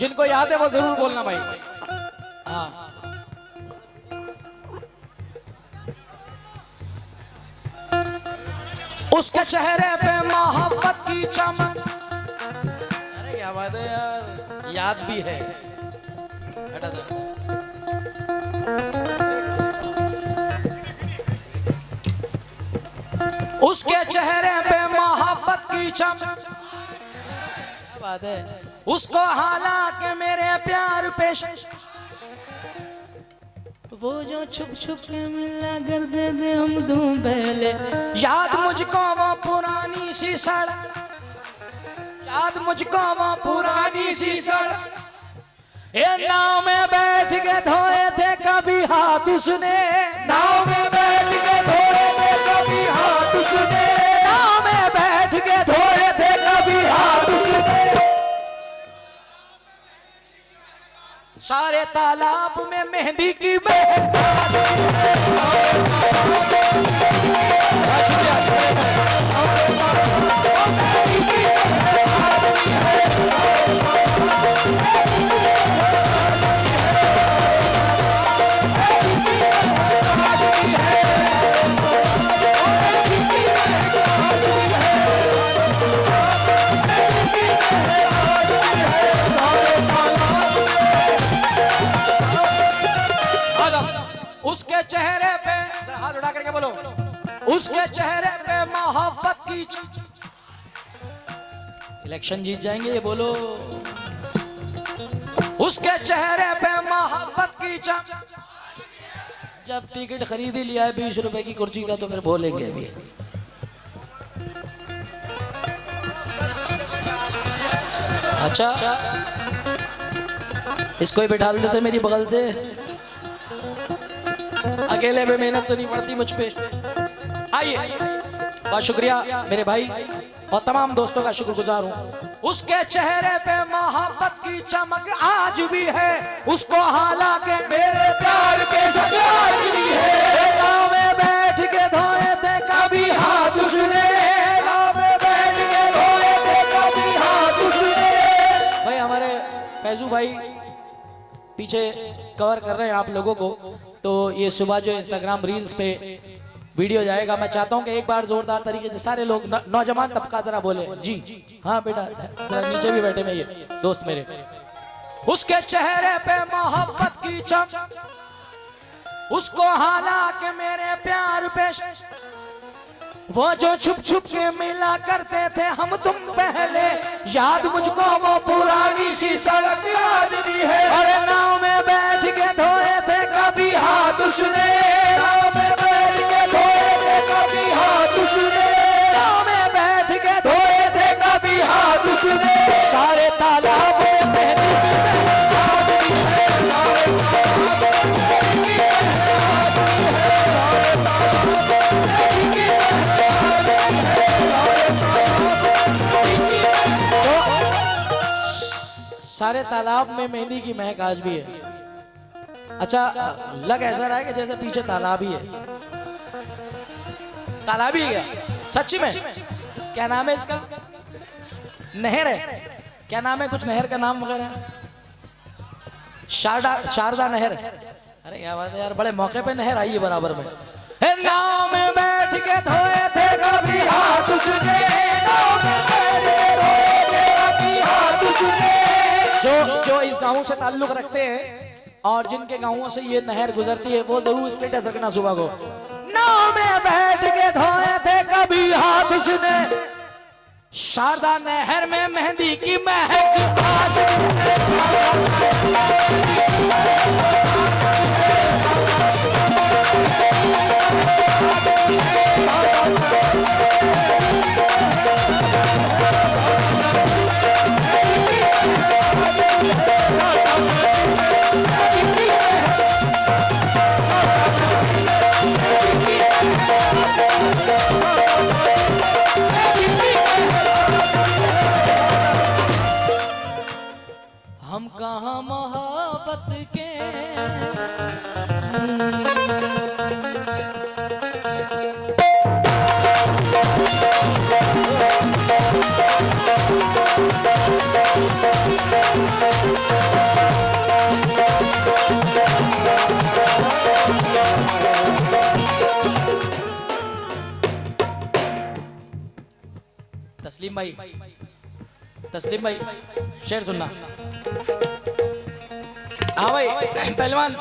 जिनको याद है वो जरूर बोलना भाई। हाँ उसके चेहरे पे मोहब्बत की चमक। अरे क्या बात है यार, याद भी है। हटा दो। उसके चेहरे पे मोहब्बत की चमक। क्या बात है। उसको हालांकि मेरे प्यार पेश, वो जो छुप छुप के मिला करते थे हम तुम पहले। याद मुझको वो पुरानी सी सड़क, याद मुझको वो पुरानी सी सड़क। ये नाव में बैठ के धोए थे कभी हाथ उसने, नाव में बैठ के धोए थे कभी हाथ उसने, नाव में बैठ के धोए थे कभी हाथ उसने। सारे तालाब में मेहंदी की महक। उसके चेहरे पे हाथ उठा करके बोलो, उसके चेहरे पे मोहब्बत की। इलेक्शन जीत जाएंगे ये बोलो। उसके चेहरे पे मोहब्बत की चमक। जब टिकट खरीद ही लिया है 20 रुपए की कुर्सी का तो फिर बोलेंगे अभी। अच्छा इसको ही बैठा देते मेरी बगल से, अकेले में मेहनत तो नहीं पड़ती मुझ पे। आइए, बहुत शुक्रिया मेरे भाई और तमाम दोस्तों का शुक्रगुजार हूँ। उसके चेहरे पे मोहब्बत की चमक आज भी है, उसको हालांकि मेरे प्यार के सजाज भी है। गाँव में बैठ के धोए थे कभी हाथ उसने, गाँव में बैठ के धोए थे कभी हाथ उसने। भाई हमारे फैजू भाई पीछे कवर कर रहे हैं आप लोगों को, तो ये सुबह जो इंस्टाग्राम रील्स पे वीडियो जाएगा, मैं चाहता हूं कि एक बार जोरदार तरीके से सारे लोग नौजवान तबका जरा बोले जी। हाँ बेटा जरा नीचे भी बैठे मेरे दोस्त मेरे। उसके चेहरे पे मोहब्बत की चमक, उसको हालांकि मेरे प्यार पे, वो जो छुप छुप के मिला करते थे हम तुम पहले। याद मुझको वो पुरानी सी सड़क याद भी है। अरे नाव में बैठ के धोए थे कभी हाथ उसने, नाव में बैठ के धोए थे कभी हाथ उसने, नाव में बैठ के धोए थे कभी हाथ उसने। सारे तालाब में मेहंदी की याद भी है, सारे तालाब में मेहंदी की महक आज भी है। अच्छा लग ऐसा रहा है कि जैसे पीछे तालाब ही है। तालाब ही है क्या सच्ची में? क्या नाम है इसका? नहर है क्या? नाम है कुछ नहर का नाम वगैरह? शारदा नहर। अरे क्या बात है यार, बड़े मौके पे नहर आई है बराबर में। नाव में बैठ के धोए थे कभी हाथ उसने, नाव में बैठ के धोए थे कभी हाथ उसने। जो इस गांव से ताल्लुक रखते हैं और जिनके गांवों से ये नहर गुजरती है वो जरूर स्टेटस रखना सुबह को। नाव में बैठ के धोए थे कभी हाथ उसने, शारदा नहर में मेहंदी की महक आज हम कहाँ मोहब्बत के तस्लीम भाई, तस्लीम भाई शेर सुनना। हाँ भाई पहलवान।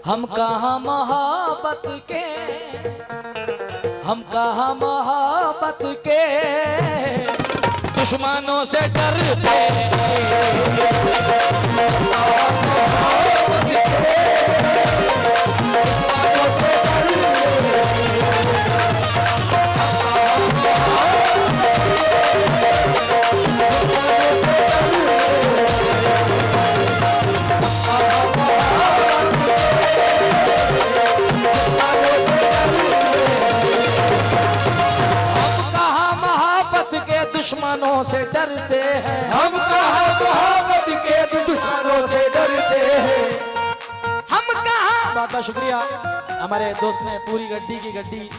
हम कहाँ मोहब्बत के, हम कहाँ मोहब्बत के दुश्मनों से डरते, दुश्मनों से डरते हैं। हम कहाँ मोहब्बत के दुश्मनों से डरते हैं। हम कहाँ, बहुत बहुत शुक्रिया हमारे दोस्त ने पूरी गड्डी की गड्डी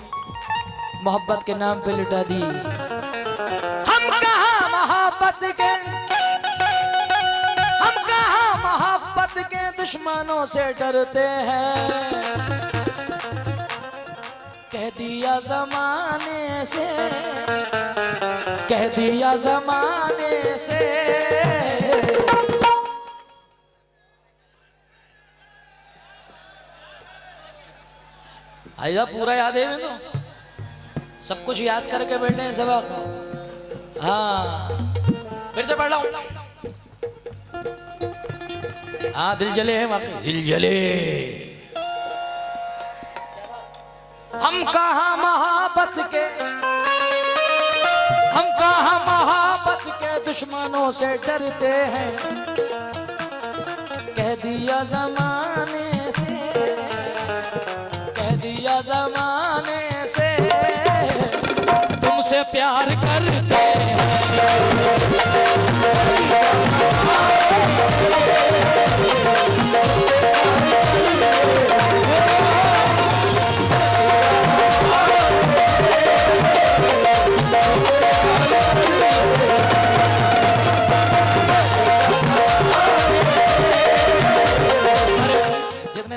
मोहब्बत के नाम पे लुटा दी। हम कहाँ मोहब्बत के, हम कहाँ मोहब्बत के दुश्मनों से डरते हैं। कह दिया जमाने से, कह दिया जमाने से, आइजा पूरा याद है तो सब कुछ याद करके बैठे हैं सबक। हाँ फिर से पढ़ रहा हूं। हाँ दिल जले है वाकई, दिल जले। हम कहाँ मोहब्बत के, हम कहाँ मोहब्बत के दुश्मनों से डरते हैं। कह दिया जमाने से, कह दिया जमाने से तुमसे प्यार करते हैं।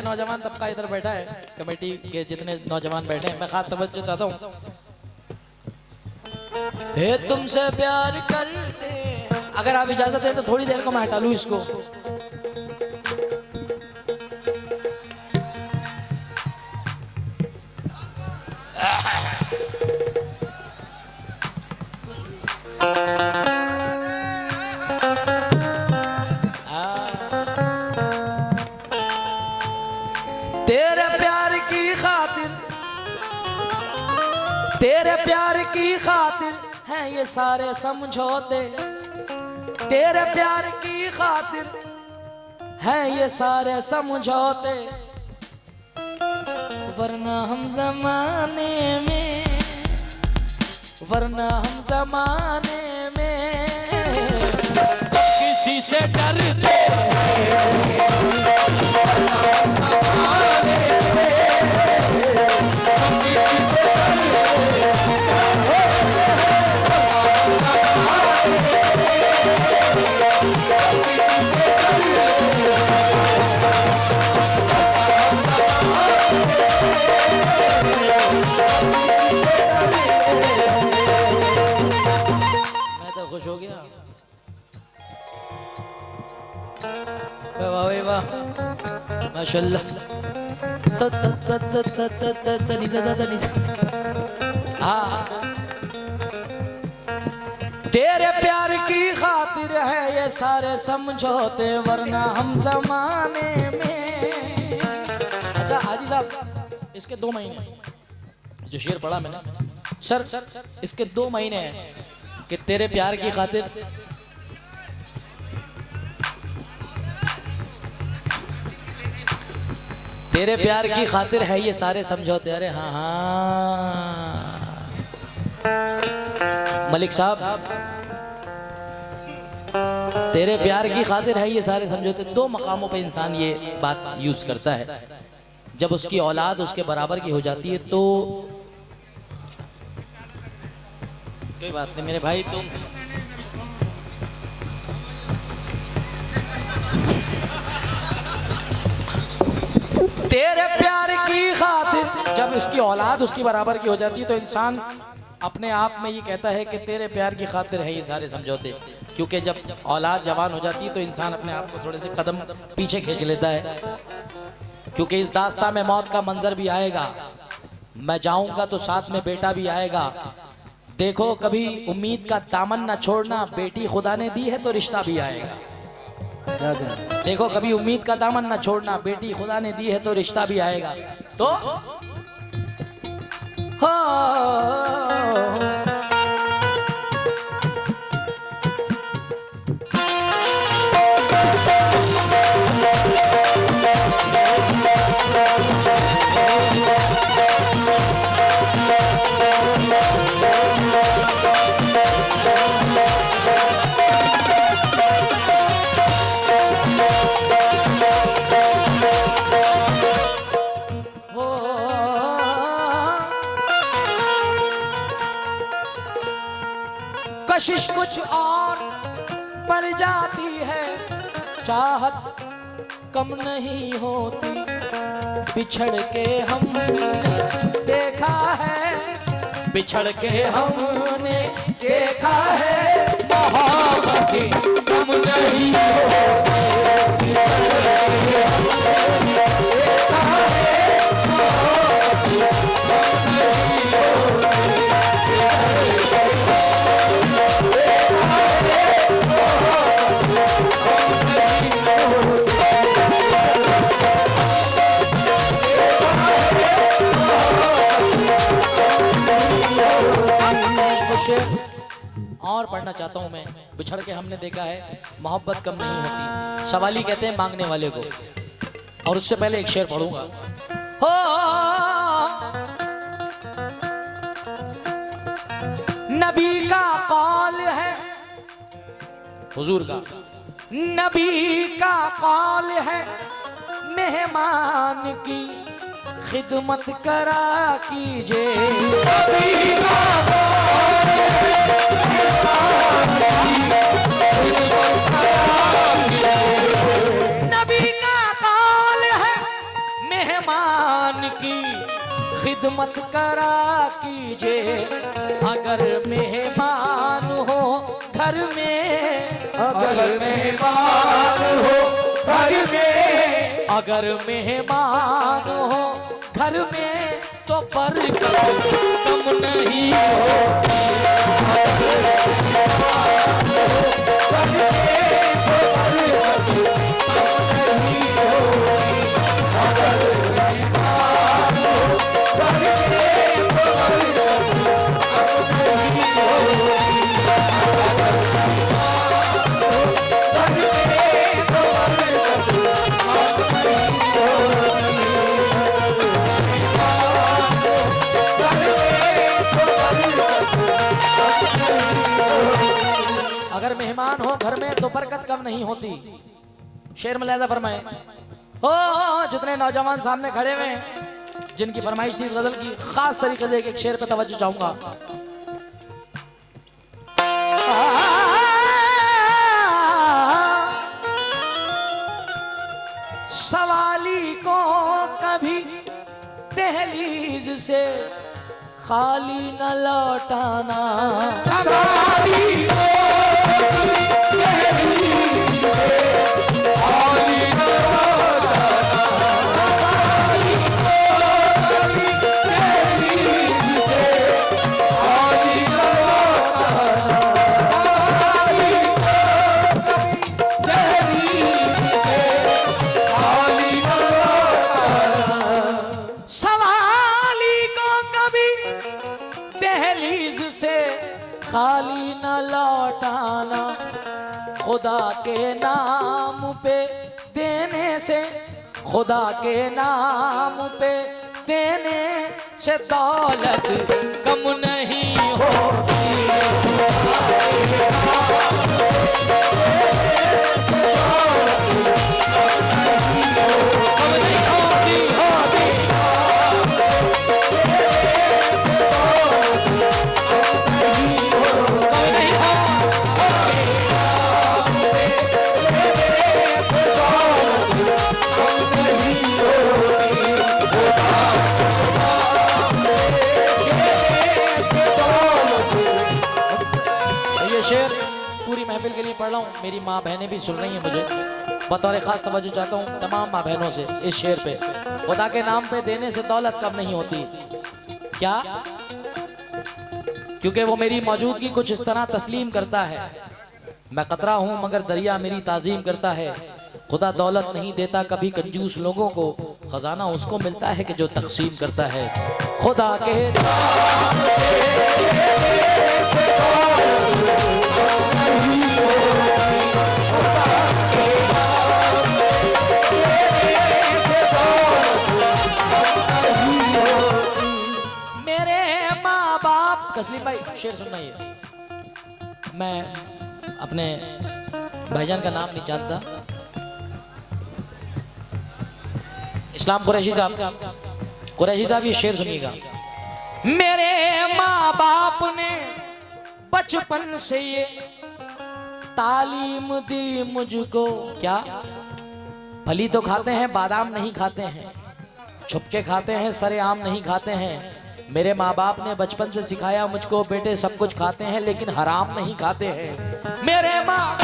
नौजवान तबका इधर बैठा है, कमेटी के जितने नौजवान बैठे हैं, मैं खास तवज्जो चाहता हूँ। हे तुमसे प्यार करते, अगर आप इजाजत दें तो थोड़ी देर को मैं हटा लूं इसको। तेरे प्यार की खातिर, तेरे प्यार की खातिर हैं ये सारे समझौते। तेरे प्यार की खातिर हैं ये सारे समझौते। वरना हम जमाने में, वरना हम जमाने में किसी से डरते। मैं तो खुश हो गया। वाह वाह माशाल्लाह। तेरे प्यार की खातिर है ये सारे समझौते, वरना हम जमाने में। अच्छा हाजी साहब, इसके 2 महीने जो शेर पढ़ा मैंने सर, इसके 2 महीने हैं कि तेरे प्यार की खातिर, तेरे प्यार की खातिर है ये सारे समझौते। अरे हाँ हाँ मलिक साहब, तेरे प्यार की खातिर है ये सारे समझौते। 2 मकामों पे इंसान ये बात यूज करता है। जब उसकी औलाद उसके बराबर की हो जाती है तो कोई बात नहीं मेरे भाई, तुम तेरे प्यार की खातिर जब उसकी औलाद उसकी बराबर की हो जाती है तो इंसान अपने आप में ये कहता है कि तेरे प्यार की खातिर है ये सारे समझौते, क्योंकि जब औलाद जवान हो जाती है तो इंसान अपने आप को थोड़े से कदम पीछे खींच लेता है, क्योंकि इस दास्तां में मौत का मंजर भी आएगा। मैं जाऊंगा तो साथ में बेटा भी आएगा। देखो कभी उम्मीद का दामन न छोड़ना, बेटी खुदा ने दी है तो रिश्ता भी आएगा। देखो कभी उम्मीद का दामन न छोड़ना, बेटी खुदा ने दी है तो रिश्ता भी आएगा। तो कशिश कुछ और बढ़ जाती है, चाहत कम नहीं होती। बिछड़ के हमने देखा है, बिछड़ के हमने देखा है, मोहब्बत कम नहीं होती। और पढ़ना चाहता हूं मैं। बिछड़ के हमने देखा है, मोहब्बत कम नहीं होती। सवाली कहते हैं मांगने वाले को। और उससे पहले एक शेर पढ़ूंगा। हो नबी का कौल है, हुजूर का नबी का कौल है, मेहमान की खिदमत करा कीजिए। नबी का कौल है, नबी का कौल है, मेहमान की खिदमत करा कीजिए। अगर मेहमान हो घर में, अगर मेहमान हो घर में, अगर मेहमान हो घर में तो बरकत कम नहीं हो। अगर मेहमान हो घर में तो बरकत कम नहीं होती। शेर मलैदा फरमाए। हो जितने नौजवान सामने खड़े हुए हैं, जिनकी फरमाइश थी इस गजल की, खास तरीके से एक शेर पे तवज्जो चाहूंगा। सवाली को कभी दहलीज से खाली न लौटाना, सवाली को खाली न लौटाना। खुदा के नाम पे देने से, खुदा के नाम पे देने से दौलत कम नहीं होती। पढ़ रहा हूँ, मेरी माँ बहनें भी सुन रही हैं मुझे। बतौर खास तवज्जो चाहता हूँ तमाम माँ बहनों से इस शेर पे। खुदा के नाम पे देने से दौलत कम नहीं होती। क्या? क्योंकि वो मेरी मौजूदगी कुछ इस तरह तस्लीम करता है। मैं कतरा हूँ मगर दरिया मेरी ताजीम करता है। खुदा दौलत नहीं देता कभी कंजूस लोगों को, खजाना उसको मिलता है कि जो तकसीम करता है। खुदा के मेरे माँ बाप। तस्लीम भाई शेर सुनना। ये मैं अपने भाईजान का नाम नहीं जानता, इस्लाम कुरैशी साहब ये शेर सुनिएगा। मेरे माँ बाप ने बचपन से ये तालीम दी मुझको। क्या? फली तो खाते हैं, बादाम नहीं खाते हैं, छुपके खाते हैं, सरेआम नहीं खाते हैं। मेरे माँ बाप ने बचपन से सिखाया मुझको, बेटे सब कुछ खाते हैं लेकिन हराम नहीं खाते हैं। मेरे माँ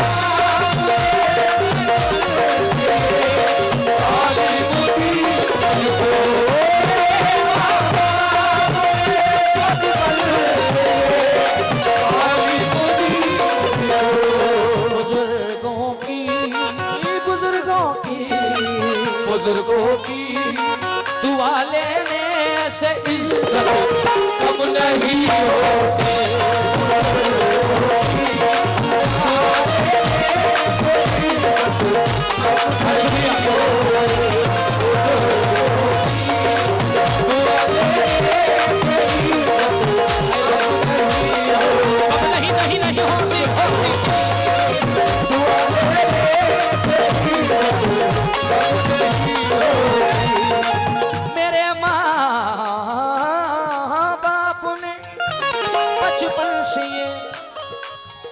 बुजुर्गों की दुआ लेने से इज्जत कम नहीं होती।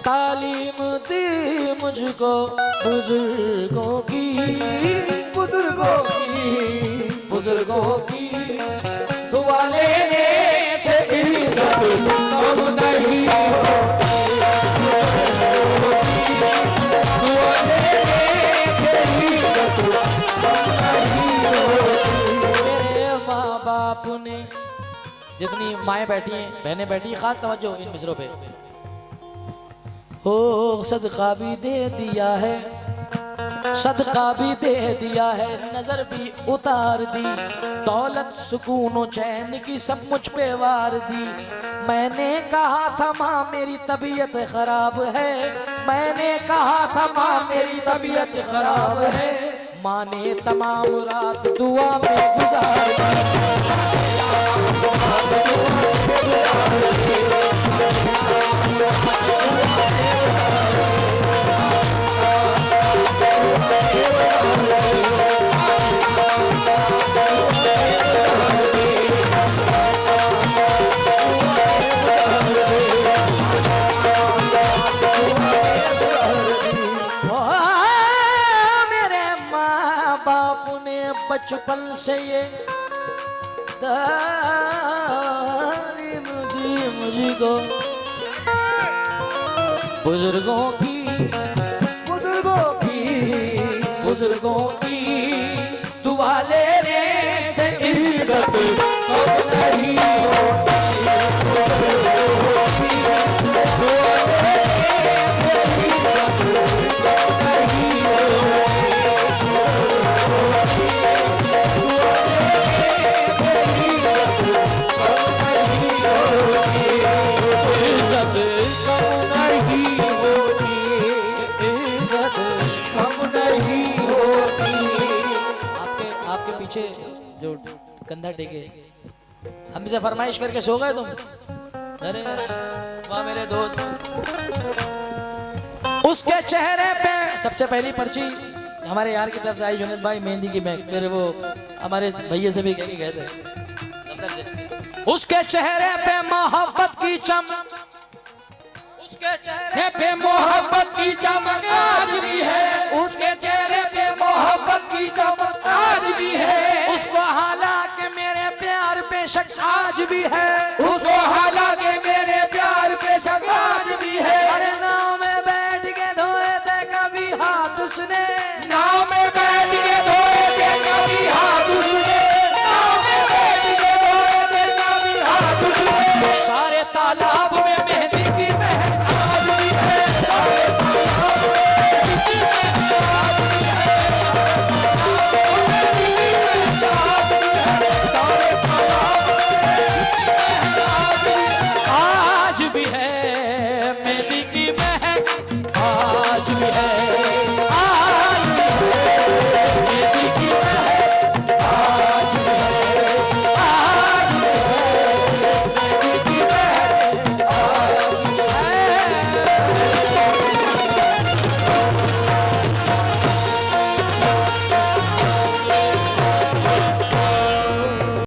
तालीम दी मुझको बुजुर्गों की दुआ लेने से इज्जत कम नहीं होती। दुआ लेने से इज्जत कम नहीं होती। मेरे माँ बाप ने, जितनी माएँ बैठी हैं, बहनें बैठी हैं, खास तवज्जो इन मिसरों पे। हो सदका भी दे दिया है, सदका भी दे दिया है, नजर भी उतार दी, दौलत सुकून और चैन की सब मुझ पे वार दी। मैंने कहा था माँ मेरी तबीयत खराब है, मैंने कहा था माँ मेरी तबीयत खराब है। माँ ने तमाम रात दुआ में गुजार दी। बचपन से ये तालीम दी मुझको बुजुर्गों की दुआ लेने से इज्जत कम नहीं होती। जो कंधा टेके हमसे फरमाइश करके सो गए तुम। अरे वाह मेरे दोस्त। उसके चेहरे पे सबसे पहली पर्ची हमारे यार की तरफ से आई, जुनेद भाई मेहंदी की बैग, फिर वो हमारे भैया से भी कह के गए थे दफ्तर से। उसके चेहरे पे मोहब्बत की चमक, उसके चेहरे पे मोहब्बत की चमक आज भी है, उसके चेहरे पे मोहब्बत की चमक आज भी है। उसको हालांकि मेरे प्यार पे शक आज भी है, उसको हालांकि मेरे प्यार पे शक आज भी है। अरे नाव में बैठ के धोए उसने ना